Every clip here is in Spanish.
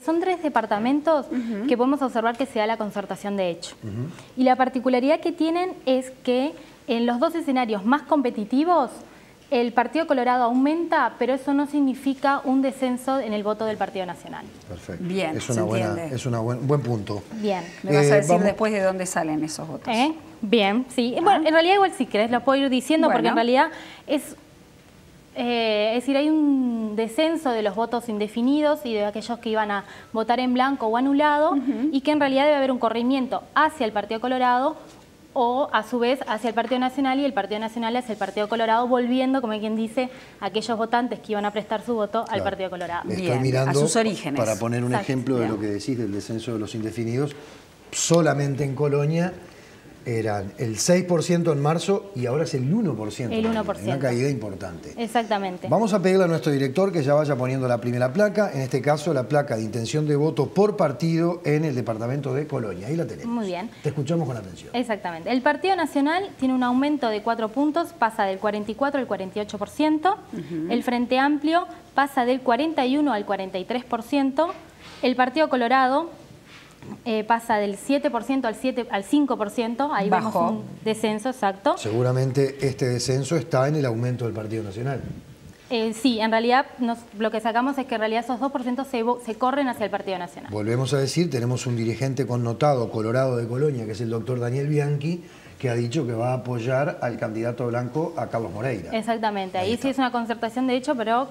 son 3 departamentos que podemos observar que se da la concertación de hecho. Y la particularidad que tienen es que en los 2 escenarios más competitivos, el Partido Colorado aumenta, pero eso no significa un descenso en el voto del Partido Nacional. Perfecto. Bien, es un buen punto. Bien. Me vas a decir después de dónde salen esos votos. Bien, sí. Bueno, en realidad igual si querés lo puedo ir diciendo porque en realidad es decir, hay un descenso de los votos indefinidos y de aquellos que iban a votar en blanco o anulado y que en realidad debe haber un corrimiento hacia el Partido Colorado o a su vez hacia el Partido Nacional y el Partido Nacional hacia el Partido Colorado, volviendo, como quien dice, a aquellos votantes que iban a prestar su voto al Partido Colorado. Estoy mirando, a sus orígenes. para poner un ejemplo de lo que decís del descenso de los indefinidos, solamente en Colonia eran el 6% en marzo y ahora es el 1%. El 1%. Una caída importante. Exactamente. Vamos a pedirle a nuestro director que ya vaya poniendo la primera placa, en este caso la placa de intención de voto por partido en el departamento de Colonia. Ahí la tenemos. Muy bien. Te escuchamos con atención. Exactamente. El Partido Nacional tiene un aumento de 4 puntos, pasa del 44 al 48%. El Frente Amplio pasa del 41 al 43%. El Partido Colorado pasa del 7% al 5%, ahí vemos un descenso, exacto. Seguramente este descenso está en el aumento del Partido Nacional. Sí, en realidad lo que sacamos es que en realidad esos 2% se corren hacia el Partido Nacional. Volvemos a decir, tenemos un dirigente connotado colorado de Colonia, que es el doctor Daniel Bianchi, que ha dicho que va a apoyar al candidato blanco, a Carlos Moreira. Exactamente, ahí sí es una concertación de hecho, pero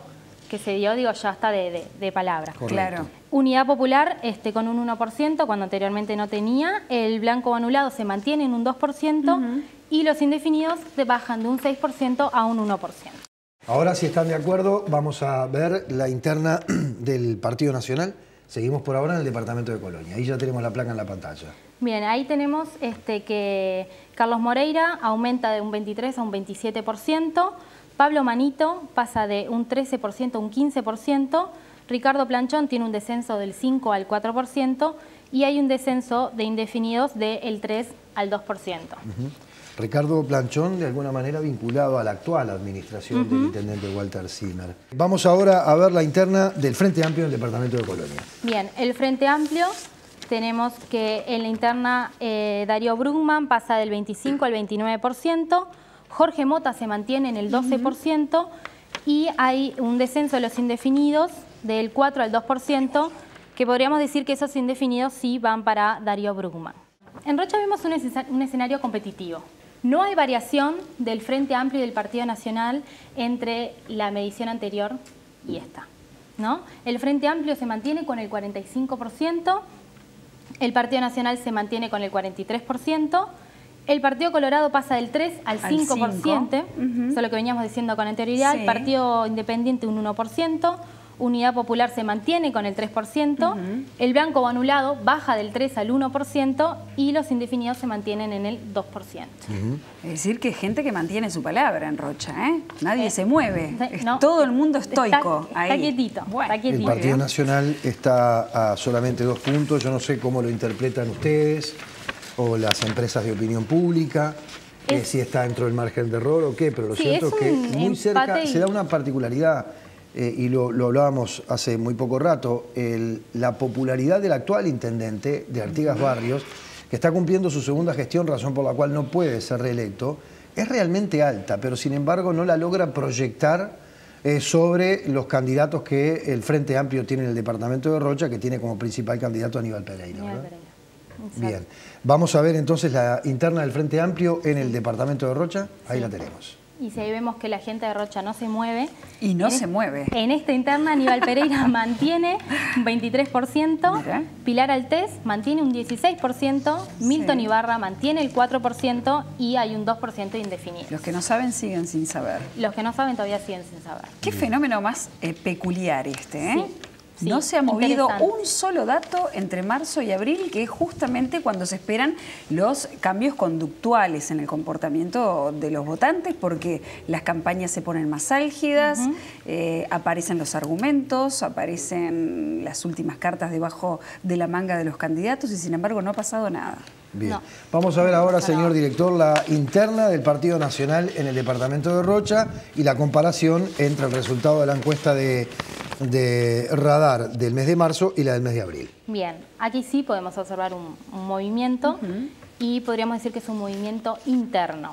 que se dio, digo, ya está de palabra. Correcto. Claro. Unidad Popular con un 1%, cuando anteriormente no tenía. El blanco anulado se mantiene en un 2% y los indefinidos bajan de un 6% a un 1%. Ahora, si están de acuerdo, vamos a ver la interna del Partido Nacional. Seguimos por ahora en el departamento de Colonia. Ahí ya tenemos la placa en la pantalla. Bien, ahí tenemos que Carlos Moreira aumenta de un 23 a un 27%. Pablo Manito pasa de un 13% a un 15%, Ricardo Planchón tiene un descenso del 5 al 4% y hay un descenso de indefinidos del 3 al 2%. Ricardo Planchón, de alguna manera vinculado a la actual administración del intendente Walter Zimmer. Vamos ahora a ver la interna del Frente Amplio del departamento de Colonia. Bien, el Frente Amplio tenemos que en la interna Darío Brugman pasa del 25 al 29%, Jorge Mota se mantiene en el 12% y hay un descenso de los indefinidos del 4 al 2%, que podríamos decir que esos indefinidos sí van para Darío Brugman. En Rocha vemos un escenario competitivo. No hay variación del Frente Amplio y del Partido Nacional entre la medición anterior y esta, ¿no? El Frente Amplio se mantiene con el 45%, el Partido Nacional se mantiene con el 43%, el Partido Colorado pasa del 3 al 5%, eso es lo que veníamos diciendo con anterioridad. Sí. El Partido Independiente un 1%, Unidad Popular se mantiene con el 3%, el blanco o anulado baja del 3 al 1% y los indefinidos se mantienen en el 2%. Es decir, que hay gente que mantiene su palabra en Rocha, ¿eh? Nadie se mueve, no, todo el mundo estoico ahí. Está quietito, bueno, está quietito. El Partido Nacional está a solamente 2 puntos, yo no sé cómo lo interpretan ustedes o las empresas de opinión pública, si está dentro del margen de error o qué, pero lo cierto es que muy cerca se da una particularidad, y lo hablábamos hace muy poco rato, la popularidad del actual intendente de Artigas Barrios, que está cumpliendo su segunda gestión, razón por la cual no puede ser reelecto, es realmente alta, pero sin embargo no la logra proyectar sobre los candidatos que el Frente Amplio tiene en el departamento de Rocha, que tiene como principal candidato a Aníbal Pereira. Bien, vamos a ver entonces la interna del Frente Amplio en el departamento de Rocha, ahí la tenemos. Y si ahí vemos que la gente de Rocha no se mueve. Y no se mueve. En esta interna Aníbal Pereira mantiene un 23%, Mira. Pilar Altés mantiene un 16%, Milton Ibarra mantiene el 4% y hay un 2% indefinido. Los que no saben siguen sin saber. Los que no saben todavía siguen sin saber. Qué fenómeno más peculiar este, ¿eh? Sí. Sí, no se ha movido un solo dato entre marzo y abril, que es justamente cuando se esperan los cambios conductuales en el comportamiento de los votantes, porque las campañas se ponen más álgidas, aparecen los argumentos, aparecen las últimas cartas debajo de la manga de los candidatos y sin embargo no ha pasado nada. Bien. No. Vamos a ver ahora, señor director, la interna del Partido Nacional en el departamento de Rocha y la comparación entre el resultado de la encuesta de de radar del mes de marzo y la del mes de abril. Bien, aquí sí podemos observar un movimiento y podríamos decir que es un movimiento interno.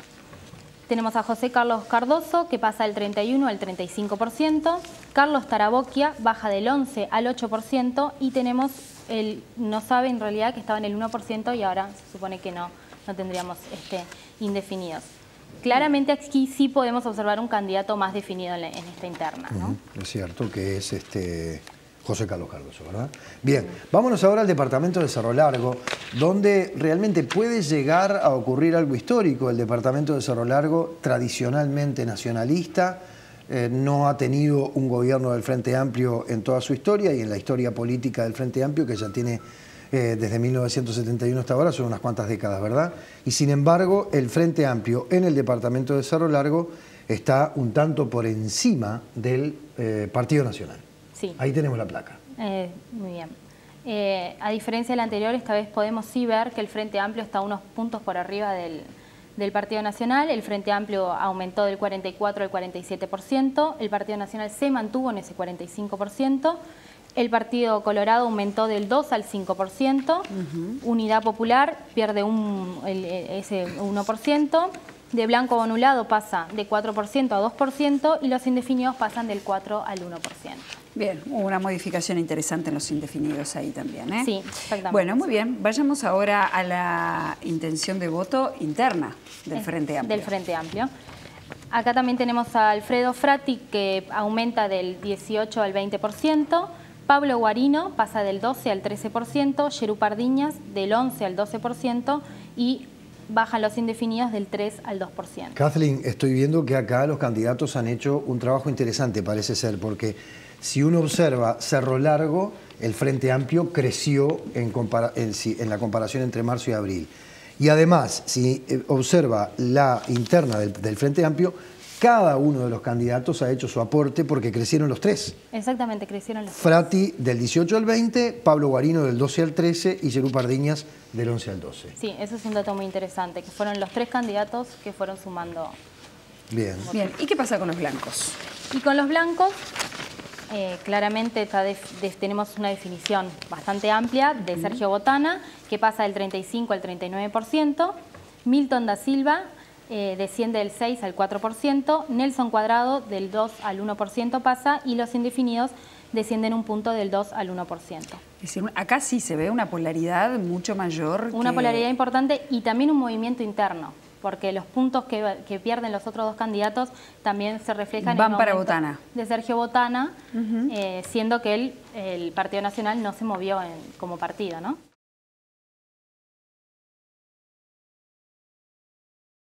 Tenemos a José Carlos Cardoso, que pasa del 31 al 35%, Carlos Taraboquia baja del 11 al 8% y tenemos el no sabe en realidad que estaba en el 1% y ahora se supone que no tendríamos indefinidos. Claramente aquí sí podemos observar un candidato más definido en esta interna, ¿no? Es cierto que es José Carlos Cardoso, ¿verdad? Bien, vámonos ahora al departamento de Cerro Largo, donde realmente puede llegar a ocurrir algo histórico. El departamento de Cerro Largo, tradicionalmente nacionalista, no ha tenido un gobierno del Frente Amplio en toda su historia y en la historia política del Frente Amplio, que ya tiene desde 1971 hasta ahora, son unas cuantas décadas, ¿verdad? Y sin embargo, el Frente Amplio en el departamento de Cerro Largo está un tanto por encima del Partido Nacional. Sí. Ahí tenemos la placa. Muy bien. A diferencia del anterior, esta vez podemos sí ver que el Frente Amplio está unos puntos por arriba del Partido Nacional. El Frente Amplio aumentó del 44 al 47%, el Partido Nacional se mantuvo en ese 45%, el Partido Colorado aumentó del 2 al 5%, Unidad Popular pierde ese 1%, de blanco o anulado pasa de 4% a 2% y los indefinidos pasan del 4 al 1%. Bien, hubo una modificación interesante en los indefinidos ahí también, ¿eh? Sí, exactamente. Bueno, muy bien. Vayamos ahora a la intención de voto interna del Frente Amplio. Del Frente Amplio. Acá también tenemos a Alfredo Frati, que aumenta del 18 al 20%, Pablo Guarino pasa del 12 al 13%, Yerú Pardiñas del 11 al 12% y bajan los indefinidos del 3 al 2%. Kathleen, estoy viendo que acá los candidatos han hecho un trabajo interesante, parece ser, porque si uno observa Cerro Largo, el Frente Amplio creció en la comparación entre marzo y abril. Y además, si observa la interna del Frente Amplio, cada uno de los candidatos ha hecho su aporte porque crecieron los tres. Exactamente, crecieron los tres. Frati del 18 al 20, Pablo Guarino del 12 al 13 y Yerú Pardiñas del 11 al 12. Sí, eso es un dato muy interesante, que fueron los tres candidatos que fueron sumando. Bien. Bien, ¿y qué pasa con los blancos? Y con los blancos, claramente tenemos una definición bastante amplia de Sergio Botana, que pasa del 35 al 39%, Milton da Silva desciende del 6 al 4%, Nelson Cuadrado del 2 al 1% pasa y los indefinidos descienden un punto del 2 al 1%. Es decir, acá sí se ve una polaridad mucho mayor. Una polaridad importante y también un movimiento interno, porque los puntos que pierden los otros dos candidatos también se reflejan van en el para aumento Botana. De Sergio Botana, siendo que el Partido Nacional no se movió como partido, ¿no?